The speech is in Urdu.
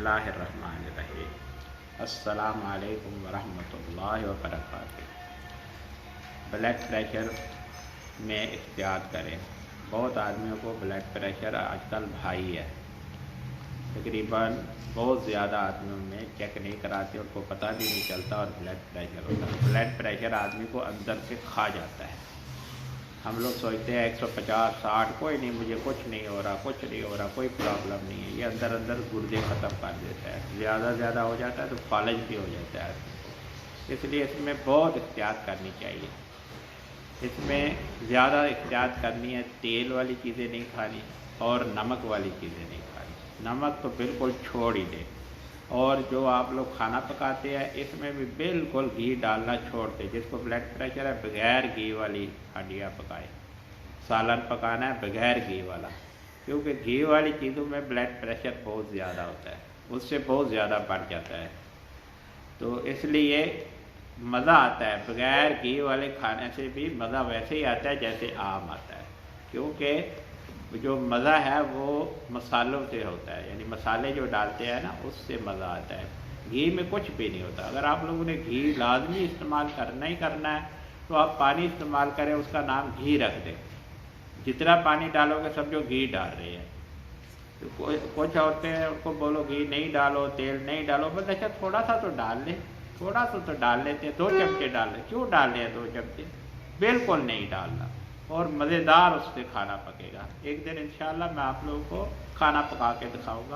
اللہ الرحمن الرحیم۔ السلام علیکم ورحمۃ اللہ وبرکاتہ۔ بلڈ پریشر میں احتیاط کریں۔ بہت آدمیوں کو بلڈ پریشر آج کل بھائی ہے، تقریباً بہت زیادہ آدمیوں میں چیک نہیں کراتے، ان کو پتہ بھی نہیں چلتا اور بلڈ پریشر ہوتا ہے۔ بلڈ پریشر آدمی کو اندر سے کھا جاتا ہے۔ ہم لوگ سوچتے ہیں 150 60 کوئی نہیں، مجھے کچھ نہیں ہو رہا، کچھ نہیں ہو رہا، کوئی پرابلم نہیں ہے۔ یہ اندر اندر گردے ختم کر دیتا ہے، زیادہ ہو جاتا ہے تو فالج بھی ہو جاتا ہے۔ اس لیے اس میں بہت احتیاط کرنی چاہیے۔ اس میں زیادہ احتیاط کرنی ہے، تیل والی چیزیں نہیں کھانی اور نمک والی چیزیں نہیں کھانی۔ نمک تو بالکل چھوڑ ہی دیں، اور جو آپ لوگ کھانا پکاتے ہیں اس میں بھی بالکل گھی ڈالنا چھوڑ دیں۔ جس کو بلڈ پریشر ہے بغیر گھی والی ہانڈیاں پکائیں۔ سالن پکانا ہے بغیر گھی والا، کیونکہ گھی والی چیزوں میں بلڈ پریشر بہت زیادہ ہوتا ہے، اس سے بہت زیادہ بڑھ جاتا ہے۔ تو اس لیے مزہ آتا ہے، بغیر گھی والے کھانے سے بھی مزہ ویسے ہی آتا ہے جیسے عام آتا ہے، کیونکہ جو مزہ ہے وہ مسالوں سے ہوتا ہے، یعنی مسالے جو ڈالتے ہیں نا اس سے مزہ آتا ہے۔ گھی میں کچھ بھی نہیں ہوتا۔ اگر آپ لوگوں نے گھی لازمی استعمال کرنا ہی کرنا ہے تو آپ پانی استعمال کریں، اس کا نام گھی رکھ دیں۔ جتنا پانی ڈالو گے سمجھو گھی ڈال رہے ہیں۔ تو کچھ عورتیں ہیں ان کو بولو گھی نہیں ڈالو، تیل نہیں ڈالو، بس اچھا تھوڑا سا تو ڈال لیں، تھوڑا سا تو ڈال لیتے ہیں، 2 چمچے ڈال لیں۔ کیوں ڈال رہے ہیں 2 چمچے؟ بالکل نہیں ڈالنا، اور مزیدار اس سے کھانا پکے گا۔ ایک دن انشاءاللہ میں آپ لوگوں کو کھانا پکا کے دکھاؤں گا۔